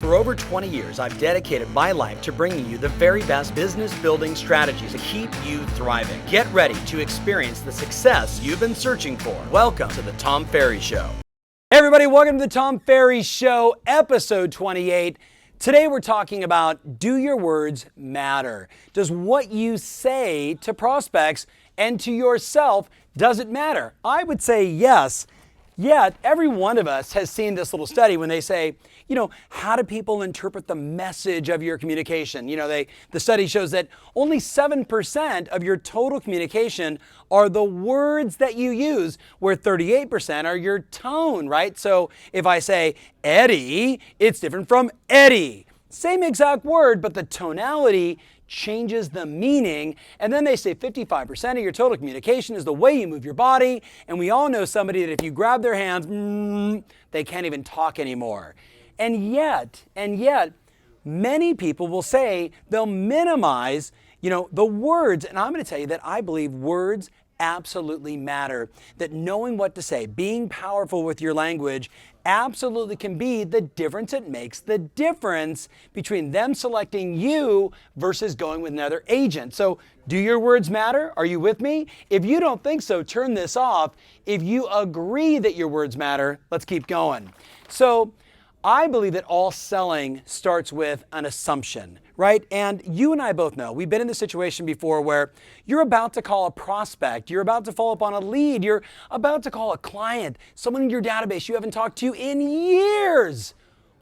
For over 20 years, I've dedicated my life to bringing you the very best business building strategies to keep you thriving. Get ready to experience the success you've been searching for. Welcome to the Tom Ferry Show. Hey everybody, welcome to the Tom Ferry Show, episode 28. Today we're talking about, do your words matter? Does what you say to prospects and to yourself, does it matter? I would say yes. Yet, every one of us has seen this little study when they say, how do people interpret the message of your communication? The study shows that only 7% of your total communication are the words that you use, where 38% are your tone, right? So if I say Eddie, it's different from Eddie. Same exact word, but the tonality changes the meaning. And then they say 55% of your total communication is the way you move your body. And we all know somebody that if you grab their hands, they can't even talk anymore. And yet, many people will say they'll minimize, the words. And I'm going to tell you that I believe words absolutely matter. That knowing what to say, being powerful with your language absolutely can be the difference. It makes the difference between them selecting you versus going with another agent. So do your words matter? Are you with me? If you don't think so, turn this off. If you agree that your words matter, let's keep going. So I believe that all selling starts with an assumption, right? And you and I both know, we've been in this situation before where you're about to call a prospect, you're about to follow up on a lead, you're about to call a client, someone in your database you haven't talked to in years.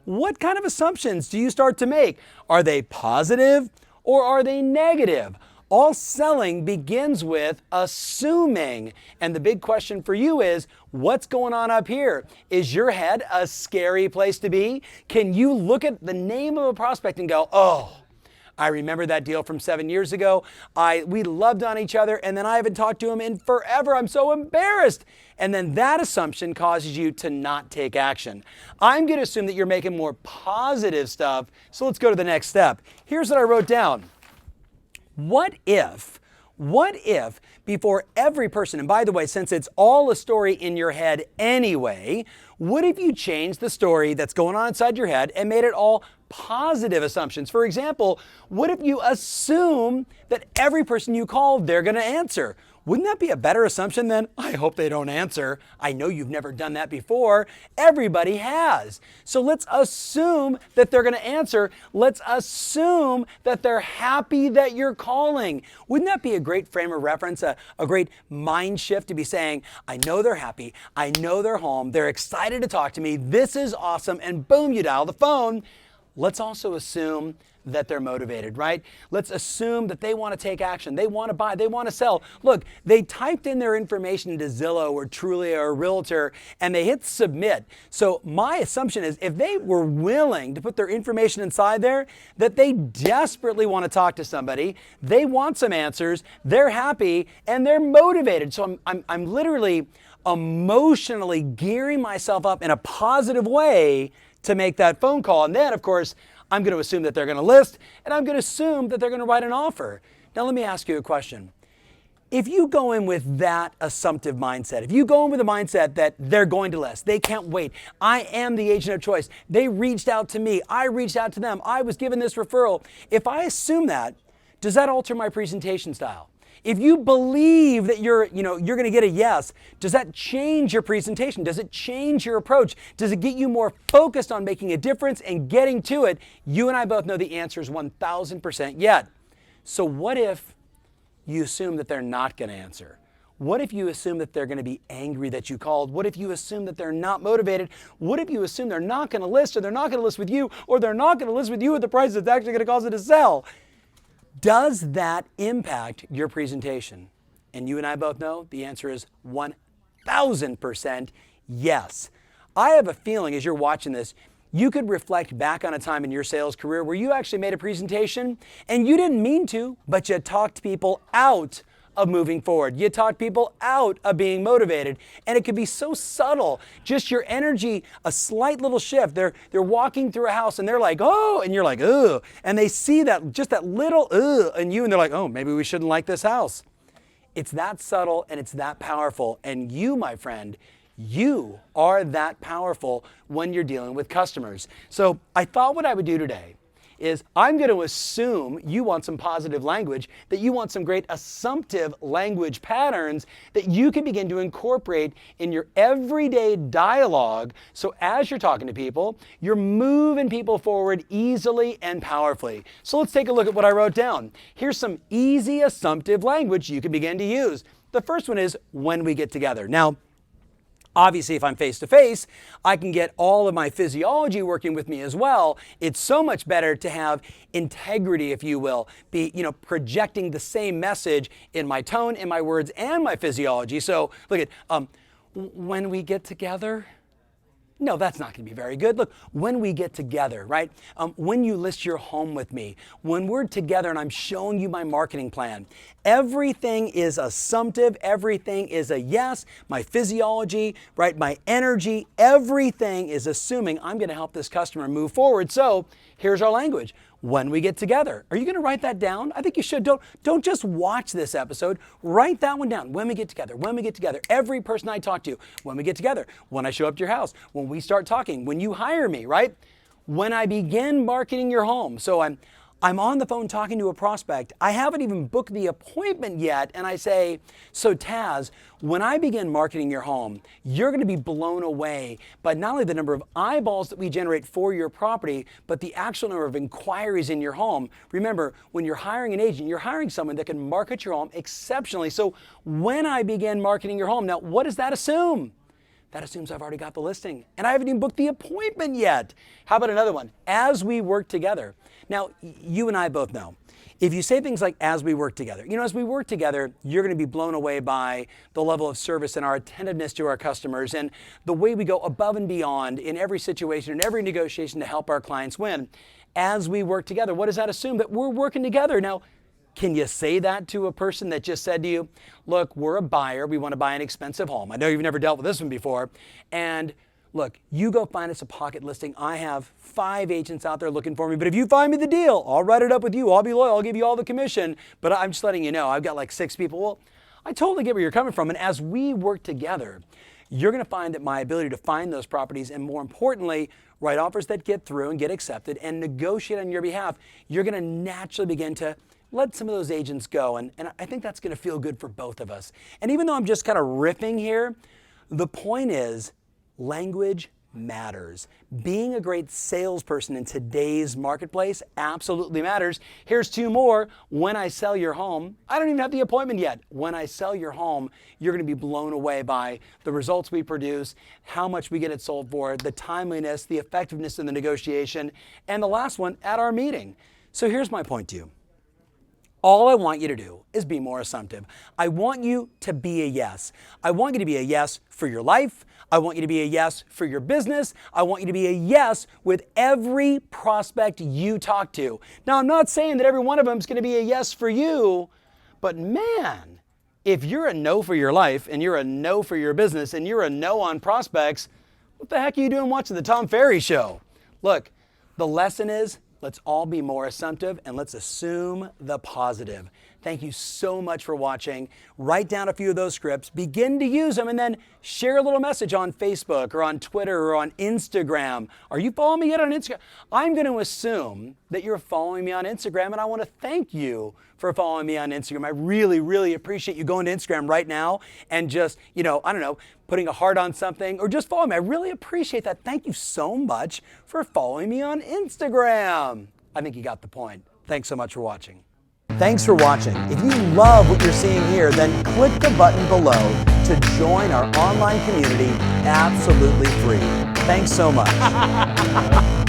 What kind of assumptions do you start to make? Are they positive or are they negative? All selling begins with assuming. And the big question for you is, what's going on up here? Is your head a scary place to be? Can you look at the name of a prospect and go, oh, I remember that deal from 7 years ago. We loved on each other, and then I haven't talked to him in forever. I'm so embarrassed. And then that assumption causes you to not take action. I'm going to assume that you're making more positive stuff. So let's go to the next step. Here's what I wrote down. What if before every person, and by the way, since it's all a story in your head anyway, what if you changed the story that's going on inside your head and made it all positive assumptions? For example, what if you assume that every person you call, they're going to answer? Wouldn't that be a better assumption than, I hope they don't answer? I know you've never done that before. Everybody has. So let's assume that they're going to answer. Let's assume that they're happy that you're calling. Wouldn't that be a great frame of reference, a great mind shift to be saying, I know they're happy. I know they're home. They're excited to talk to me. This is awesome. And boom, you dial the phone. Let's also assume that they're motivated, right? Let's assume that they want to take action. They want to buy. They want to sell. Look, they typed in their information into Zillow or Trulia or Realtor, and they hit submit. So my assumption is if they were willing to put their information inside there, that they desperately want to talk to somebody, they want some answers, they're happy, and they're motivated. So I'm literally emotionally gearing myself up in a positive way to make that phone call. And then, of course, I'm going to assume that they're going to list, and I'm going to assume that they're going to write an offer. Now, let me ask you a question. If you go in with that assumptive mindset, if you go in with a mindset that they're going to list, they can't wait, I am the agent of choice, they reached out to me, I reached out to them, I was given this referral. If I assume that, does that alter my presentation style? If you believe that you're going to get a yes, does that change your presentation? Does it change your approach? Does it get you more focused on making a difference and getting to it? You and I both know the answer is 1,000% yet. So what if you assume that they're not going to answer? What if you assume that they're going to be angry that you called? What if you assume that they're not motivated? What if you assume they're not going to list, or they're not going to list with you, or they're not going to list with you at the price that's actually going to cause it to sell? Does that impact your presentation? And you and I both know the answer is 1,000% yes. I have a feeling as you're watching this, you could reflect back on a time in your sales career where you actually made a presentation and you didn't mean to, but you talked people out of moving forward. You talk people out of being motivated, and it could be so subtle. Just your energy, a slight little shift. They're walking through a house and they're like, oh, and you're like, ugh, and they see that just that little ugh in you, and they're like, oh, maybe we shouldn't like this house. It's that subtle and it's that powerful. And you, my friend, You are that powerful when you're dealing with customers. So I thought what I would do today is I'm going to assume you want some positive language, that you want some great assumptive language patterns that you can begin to incorporate in your everyday dialogue. So as you're talking to people, you're moving people forward easily and powerfully. So let's take a look at what I wrote down. Here's some easy assumptive language you can begin to use. The first one is when we get together. Now, obviously, if I'm face-to-face, I can get all of my physiology working with me as well. It's so much better to have integrity, if you will, be projecting the same message in my tone, in my words, and my physiology. So look at, when we get together. No, that's not going to be very good. Look, when we get together, right? When you list your home with me, when we're together and I'm showing you my marketing plan, everything is assumptive. Everything is a yes. My physiology, right? My energy, everything is assuming I'm going to help this customer move forward. So here's our language. When we get together. Are you going to write that down? I think you should. Don't just watch this episode. Write that one down. When we get together. When we get together. Every person I talk to. When we get together. When I show up to your house. When we start talking. When you hire me, right? When I begin marketing your home. So I'm on the phone talking to a prospect. I haven't even booked the appointment yet. And I say, so Taz, when I begin marketing your home, you're going to be blown away by not only the number of eyeballs that we generate for your property, but the actual number of inquiries in your home. Remember, when you're hiring an agent, you're hiring someone that can market your home exceptionally. So when I begin marketing your home, now what does that assume? That assumes I've already got the listing and I haven't even booked the appointment yet. How about another one? As we work together. Now, you and I both know, if you say things like, as we work together, as we work together, you're going to be blown away by the level of service and our attentiveness to our customers and the way we go above and beyond in every situation and every negotiation to help our clients win. As we work together, what does that assume? That we're working together. Now, can you say that to a person that just said to you, look, we're a buyer. We want to buy an expensive home. I know you've never dealt with this one before. And look, you go find us a pocket listing. I have 5 agents out there looking for me. But if you find me the deal, I'll write it up with you. I'll be loyal. I'll give you all the commission. But I'm just letting you know, I've got like 6 people. Well, I totally get where you're coming from. And as we work together, you're going to find that my ability to find those properties and more importantly, write offers that get through and get accepted and negotiate on your behalf, you're going to naturally begin to let some of those agents go. And I think that's going to feel good for both of us. And even though I'm just kind of riffing here, the point is language matters. Being a great salesperson in today's marketplace absolutely matters. Here's 2 more. When I sell your home, I don't even have the appointment yet. When I sell your home, you're going to be blown away by the results we produce, how much we get it sold for, the timeliness, the effectiveness in the negotiation, and the last one, at our meeting. So here's my point to you. All I want you to do is be more assumptive. I want you to be a yes. I want you to be a yes for your life. I want you to be a yes for your business. I want you to be a yes with every prospect you talk to. Now, I'm not saying that every one of them is going to be a yes for you, but man, if you're a no for your life and you're a no for your business and you're a no on prospects, what the heck are you doing watching the Tom Ferry Show? Look, the lesson is, let's all be more assumptive and let's assume the positive. Thank you so much for watching. Write down a few of those scripts, begin to use them, and then share a little message on Facebook or on Twitter or on Instagram. Are you following me yet on Instagram? I'm going to assume that you're following me on Instagram, and I want to thank you for following me on Instagram. I really, really appreciate you going to Instagram right now and just, putting a heart on something or just following me. I really appreciate that. Thank you so much for following me on Instagram. I think you got the point. Thanks so much for watching. Thanks for watching. If you love what you're seeing here, then click the button below to join our online community absolutely free. Thanks so much.